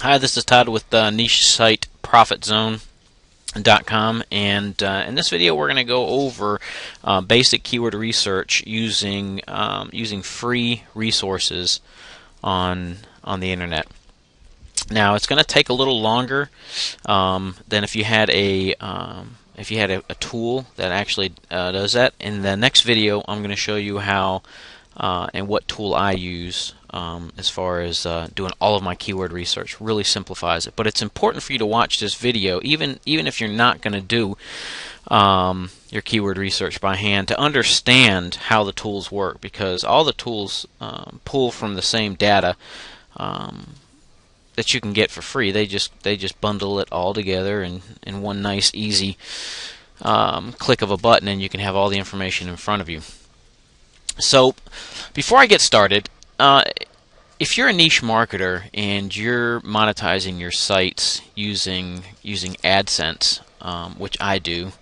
Hi, this is Todd with niche site ProfitZone.com, and in this video we're going to go over basic keyword research using free resources on the internet. Now it's going to take a little longer than if you had a tool that actually does that. In the next video, I'm going to show you how and what tool I use as far as doing all of my keyword research. Really simplifies it. But it's important for you to watch this video, even if you're not going to do your keyword research by hand, to understand how the tools work, because all the tools pull from the same data that you can get for free. They just bundle it all together in one nice, easy click of a button, and you can have all the information in front of you. So, before I get started, if you're a niche marketer and you're monetizing your sites using AdSense, which I do,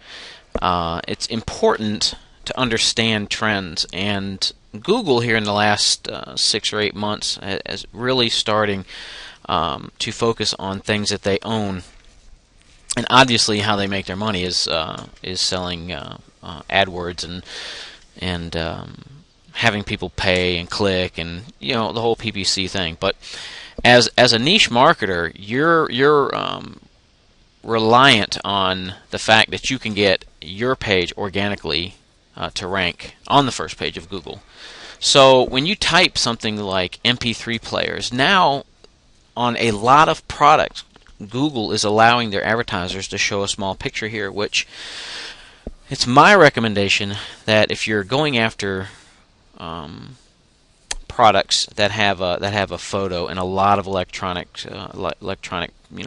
it's important to understand trends. And Google here in the last 6 or 8 months is really starting to focus on things that they own. And obviously, how they make their money is selling AdWords and having people pay and click, and the whole PPC thing. But as a niche marketer, you're reliant on the fact that you can get your page organically to rank on the first page of Google. So when you type something like MP3 players, now on a lot of products, Google is allowing their advertisers to show a small picture here, which it's my recommendation that if you're going after products that have a photo, and a lot of electronic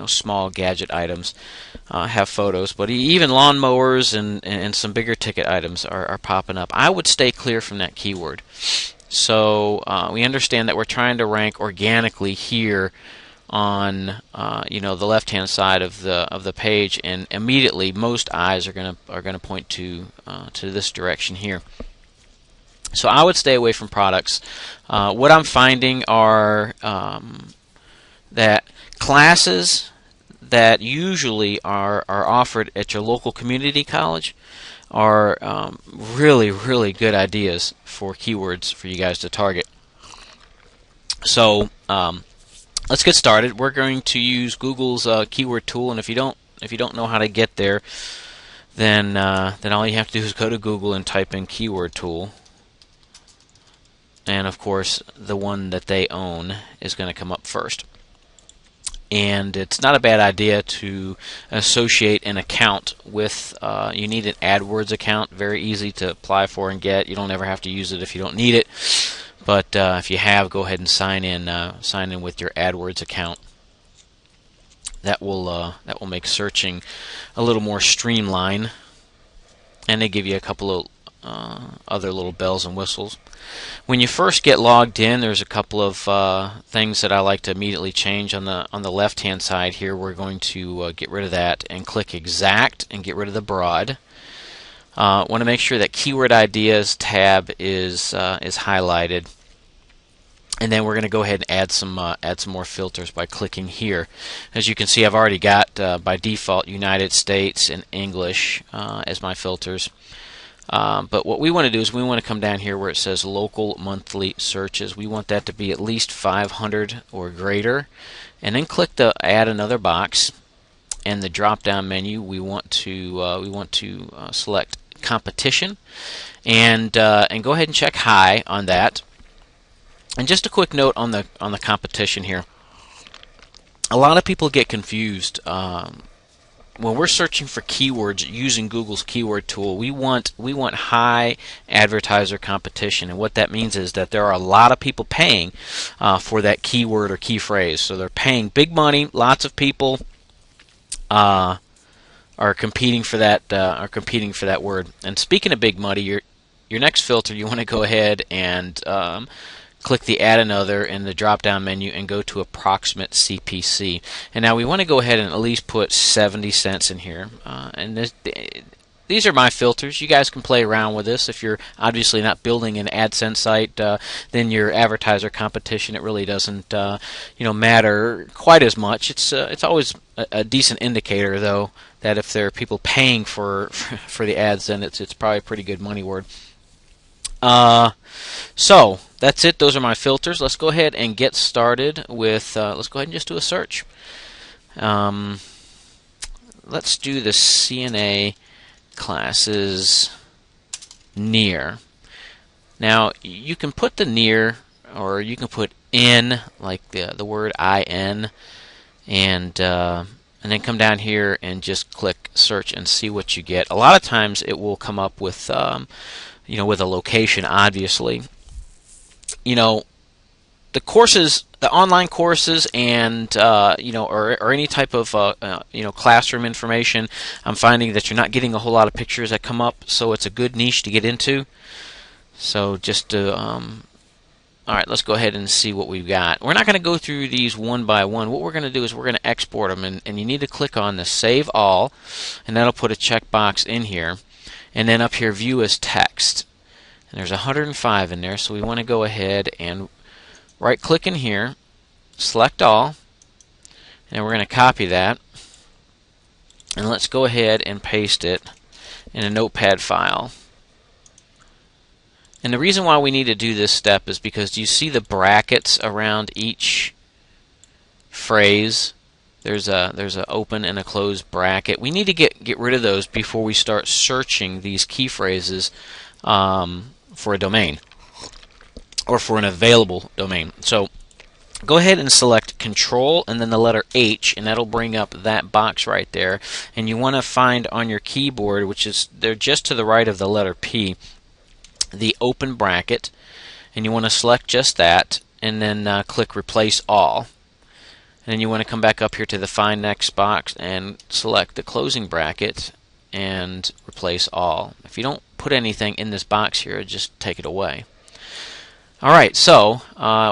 small gadget items have photos, but even lawnmowers and some bigger ticket items are popping up, I would stay clear from that keyword. So we understand that we're trying to rank organically here on the left-hand side of the page, and immediately most eyes are gonna point to this direction here. So I would stay away from products. What I'm finding are that classes that usually are offered at your local community college are really good ideas for keywords for you guys to target. So let's get started. We're going to use Google's keyword tool, and if you don't know how to get there, then all you have to do is go to Google and type in keyword tool. And of course, the one that they own is going to come up first. And it's not a bad idea to associate an account with, you need an AdWords account, very easy to apply for and get. You don't ever have to use it if you don't need it. But if you have, go ahead and sign in with your AdWords account. That will make searching a little more streamlined. And they give you a couple of other little bells and whistles. When you first get logged in, there's a couple of things that I like to immediately change. On the left-hand side here, we're going to get rid of that and click Exact and get rid of the Broad. Want to make sure that Keyword Ideas tab is highlighted, and then we're going to go ahead and add some more filters by clicking here. As you can see, I've already got by default United States and English as my filters. But what we want to do is we want to come down here where it says local monthly searches. We want that to be at least 500 or greater, and then click the add another box. And the drop down menu, we want to select competition, and go ahead and check high on that. And just a quick note on the competition here. A lot of people get confused. When we're searching for keywords using Google's keyword tool, we want high advertiser competition, and what that means is that there are a lot of people paying for that keyword or key phrase. So they're paying big money. Lots of people are competing for that word. And speaking of big money, your next filter, you want to go ahead and click the Add Another in the drop-down menu and go to Approximate CPC. And now we want to go ahead and at least put 70 cents in here. And these are my filters. You guys can play around with this. If you're obviously not building an AdSense site, then your advertiser competition, it really doesn't matter quite as much. It's always a decent indicator, though, that if there are people paying for the ads, then it's probably a pretty good money word. So that's it. Those are my filters. Let's go ahead and get started with. Let's go ahead and just do a search. Let's do the CNA classes near. Now you can put the near, or you can put in, like the word in, and then come down here and just click search and see what you get. A lot of times it will come up with with a location, obviously. The courses, the online courses, and or any type of classroom information, I'm finding that you're not getting a whole lot of pictures that come up, so it's a good niche to get into. So just all right, let's go ahead and see what we've got. We're not going to go through these one by one. What we're going to do is we're going to export them, and you need to click on the Save All, and that'll put a checkbox in here. And then up here, View as Text. And there's 105 in there, so we want to go ahead and right-click in here, select all, and we're going to copy that. And let's go ahead and paste it in a notepad file. And the reason why we need to do this step is because you see the brackets around each phrase. There's a open and a closed bracket. We need to get rid of those before we start searching these key phrases for a domain or for an available domain. So go ahead and select Control and then the letter H, and that'll bring up that box right there. And you want to find on your keyboard, which is there just to the right of the letter P, the open bracket, and you want to select just that, and then click Replace All. And then you want to come back up here to the Find Next box and select the closing bracket and Replace All. If you don't put anything in this box here, just take it away. Alright, so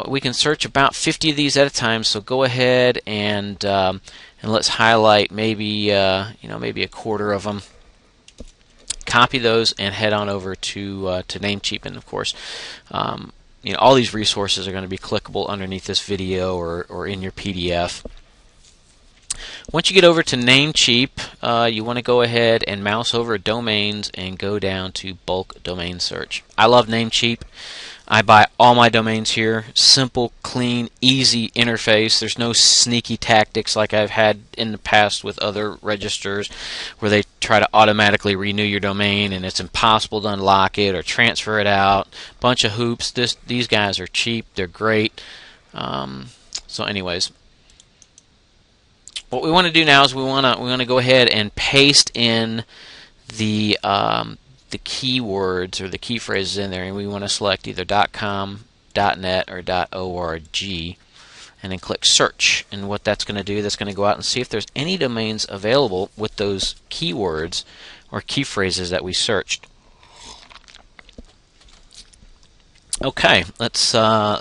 we can search about 50 of these at a time, so go ahead and let's highlight maybe maybe a quarter of them. Copy those and head on over to Namecheap, and of course all these resources are going to be clickable underneath this video or in your PDF. Once you get over to Namecheap, you want to go ahead and mouse over Domains and go down to Bulk Domain Search. I love Namecheap. I buy all my domains here. Simple, clean, easy interface. There's no sneaky tactics like I've had in the past with other registers where they try to automatically renew your domain and it's impossible to unlock it or transfer it out. Bunch of hoops. These guys are cheap. They're great. So anyways, what we want to do now is we want to go ahead and paste in the keywords or the key phrases in there, and we want to select either .com, .net, or .org, and then click search. And what that's going to do, that's going to go out and see if there's any domains available with those keywords or key phrases that we searched. Okay, let's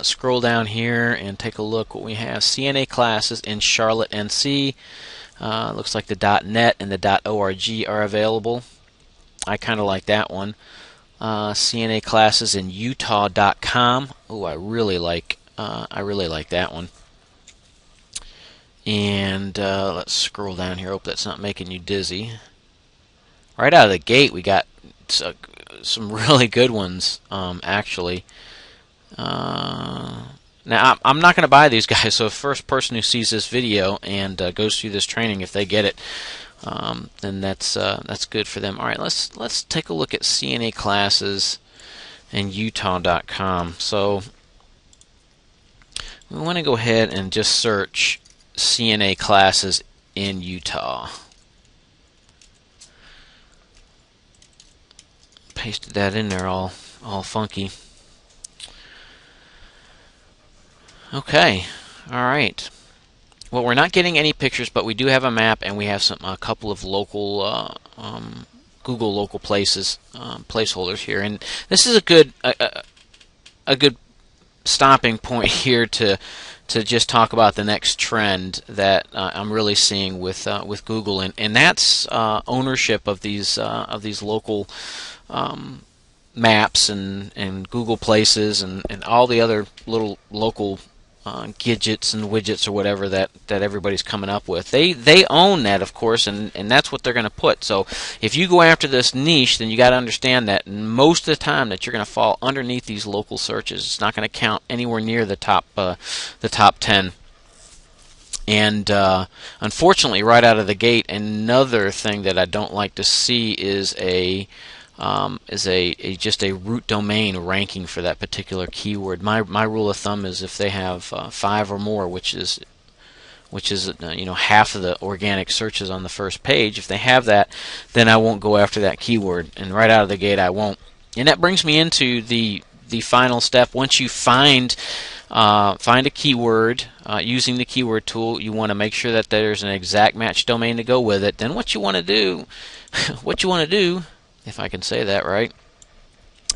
scroll down here and take a look what we have. CNA classes in Charlotte, NC. Looks like the .net and the .org are available. I kind of like that one. CNA classes in Utah.com. Oh, I really like that one. And let's scroll down here. Hope that's not making you dizzy. Right out of the gate, we got some really good ones, actually. Now, I'm not going to buy these guys, so the first person who sees this video and goes through this training, if they get it, then that's good for them. All right, let's take a look at CNA classes and Utah.com. So we want to go ahead and just search CNA classes in Utah. Pasted that in there all funky. Okay, all right. Well, we're not getting any pictures, but we do have a map, and we have a couple of local Google local places placeholders here, and this is a good stopping point here to to just talk about the next trend that I'm really seeing with Google, and that's ownership of these local maps and Google Places and all the other little local gadgets and widgets or whatever that everybody's coming up with. They own that, of course, and that's what they're going to put. So if you go after this niche, then you got to understand that most of the time that you're going to fall underneath these local searches. It's not going to count anywhere near the top 10. And unfortunately, right out of the gate, another thing that I don't like to see is just a root domain ranking for that particular keyword. My rule of thumb is if they have 5 or more, which is half of the organic searches on the first page. If they have that, then I won't go after that keyword, and right out of the gate I won't. And that brings me into the final step. Once you find a keyword using the keyword tool, you want to make sure that there's an exact match domain to go with it. Then what you want to do, if I can say that right,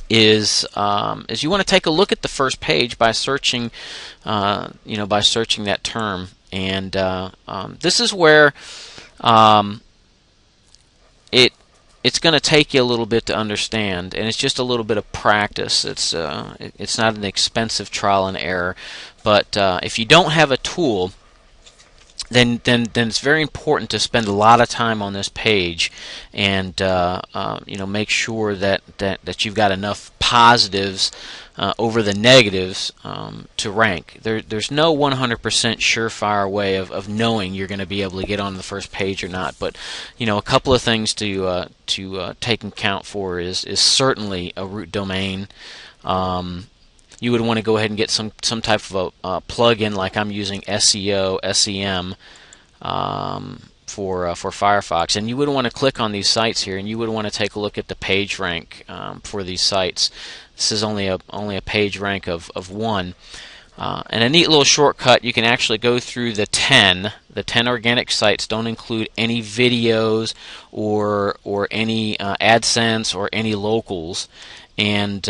is you want to take a look at the first page by searching, that term, and this is where it's going to take you a little bit to understand, and it's just a little bit of practice. It's not an expensive trial and error, but if you don't have a tool, then it's very important to spend a lot of time on this page, and make sure that you've got enough positives over the negatives to rank. There's no 100% surefire way of knowing you're going to be able to get on the first page or not. But a couple of things to take account for is certainly a root domain. You would want to go ahead and get some type of a plug-in, like I'm using SEO, SEM for Firefox, and you would want to click on these sites here, and you would want to take a look at the page rank for these sites. This is only a page rank of 1. And a neat little shortcut, you can actually go through the 10 organic sites. Don't include any videos or any AdSense or any locals, and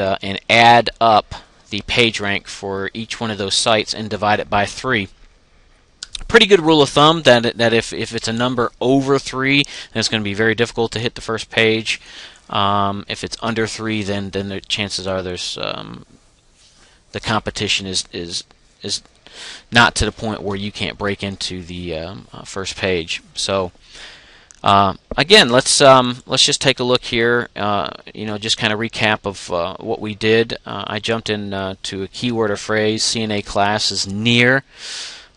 add up the page rank for each one of those sites and divide it by 3. Pretty good rule of thumb that if it's a number over 3, then it's going to be very difficult to hit the first page. If it's under 3, then the chances are there's the competition is not to the point where you can't break into the first page. So again, let's just take a look here. Just kind of recap of what we did. I jumped in to a keyword or phrase. CNA class is near.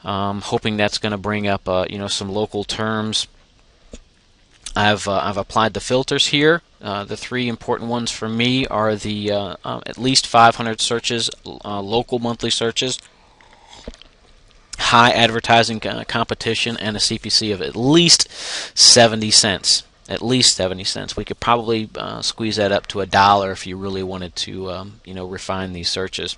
Hoping that's going to bring up some local terms. I've applied the filters here. The 3 important ones for me are the at least 500 searches, local monthly searches, high advertising competition, and a CPC of at least 70 cents. At least 70 cents. We could probably squeeze that up to $1 if you really wanted to refine these searches.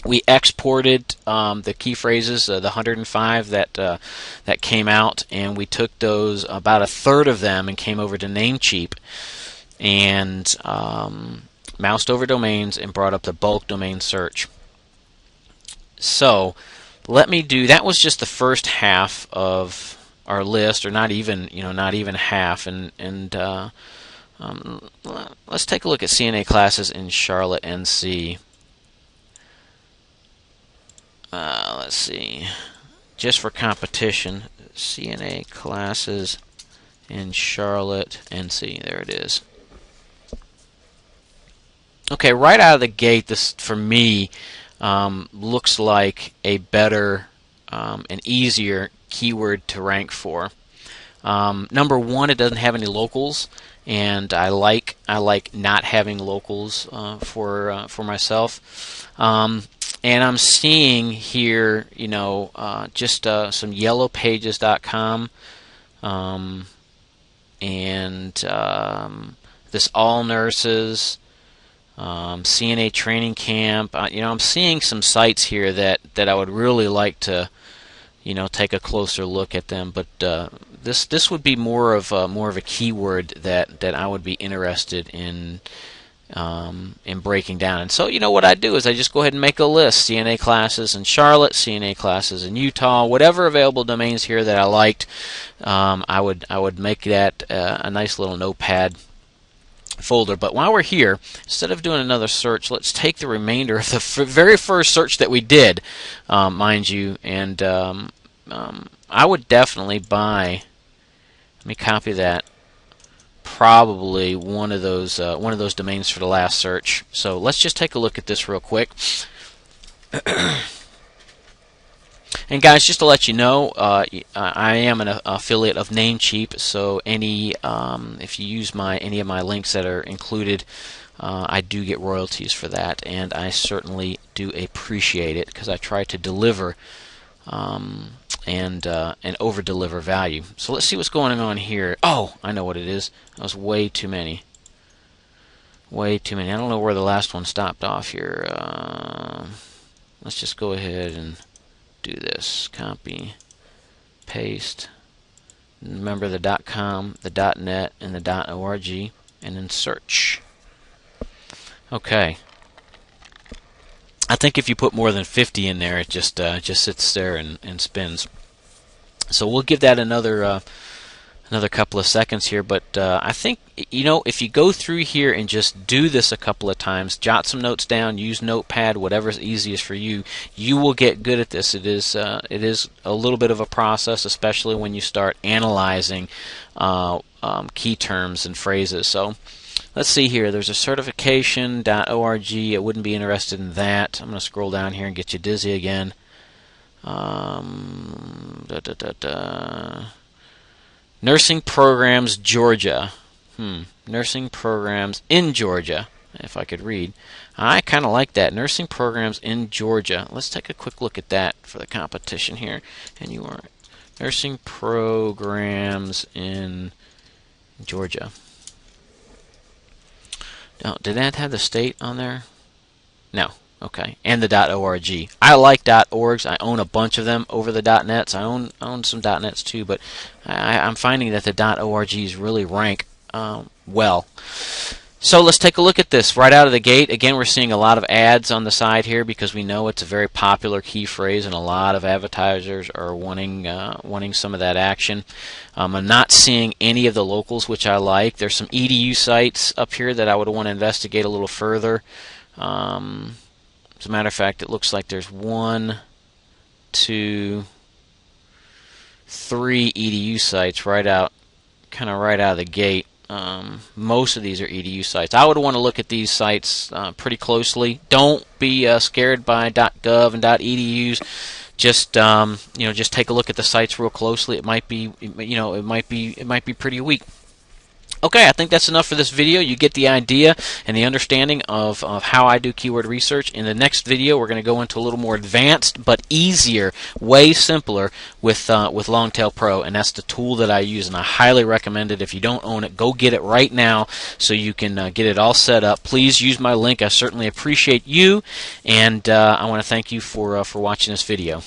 We exported the key phrases, the 105 that came out, and we took those, about a third of them, and came over to Namecheap and moused over domains and brought up the bulk domain search. So let me do, that was just the first half of our list, or not even half, and let's take a look at CNA classes in Charlotte, NC. Let's see, just for competition, CNA classes in Charlotte, NC. There it is. Okay, right out of the gate, this for me looks like a better and easier keyword to rank for. Number 1, it doesn't have any locals, and I like not having locals for myself. And I'm seeing here, just some yellowpages.com and this All Nurses, CNA Training Camp. I'm seeing some sites here that I would really like to, take a closer look at them. But this would be more of a keyword that I would be interested in in breaking down. And so, what I do is I just go ahead and make a list: CNA classes in Charlotte, CNA classes in Utah, whatever available domains here that I liked. I would make that a nice little notepad folder. But while we're here, instead of doing another search, let's take the remainder of the very first search that we did, mind you, and I would definitely buy. Let me copy that. Probably one of those domains for the last search. So let's just take a look at this real quick. And guys, just to let you know, I am an affiliate of Namecheap, so if you use any of my links that are included, I do get royalties for that, and I certainly do appreciate it because I try to deliver and over-deliver value. So let's see what's going on here. Oh, I know what it is. That was way too many. Way too many. I don't know where the last one stopped off here. Let's just go ahead and do this. Copy, paste. Remember the .com, the .net, and the .org, and then search. Okay. I think if you put more than 50 in there, it just sits there and spins. So we'll give that another couple of seconds here. But I think if you go through here and just do this a couple of times, jot some notes down, use Notepad, whatever's easiest for you, you will get good at this. It is a little bit of a process, especially when you start analyzing key terms and phrases. So let's see here. There's a certification.org. I wouldn't be interested in that. I'm going to scroll down here and get you dizzy again. Nursing programs, Georgia. Nursing programs in Georgia, if I could read. I kind of like that. Nursing programs in Georgia. Let's take a quick look at that for the competition here. And you are nursing programs in Georgia. Oh, did that have the state on there? No. Okay. And the .org. I like .orgs. I own a bunch of them over the .nets. I own some .nets too, but I'm finding that the .orgs really rank well. So let's take a look at this right out of the gate. Again, we're seeing a lot of ads on the side here because we know it's a very popular key phrase, and a lot of advertisers are wanting some of that action. I'm not seeing any of the locals, which I like. There's some EDU sites up here that I would want to investigate a little further. As a matter of fact, it looks like there's 1, 2, 3 EDU sites kind of right out of the gate. Most of these are EDU sites. I would want to look at these sites pretty closely. Don't be scared by .gov and .edus. Just just take a look at the sites real closely. It might be it might be pretty weak. Okay, I think that's enough for this video. You get the idea and the understanding of how I do keyword research. In the next video, we're going to go into a little more advanced but easier, way simpler with Longtail Pro, and that's the tool that I use, and I highly recommend it. If you don't own it, go get it right now so you can get it all set up. Please use my link. I certainly appreciate you, and I want to thank you for watching this video.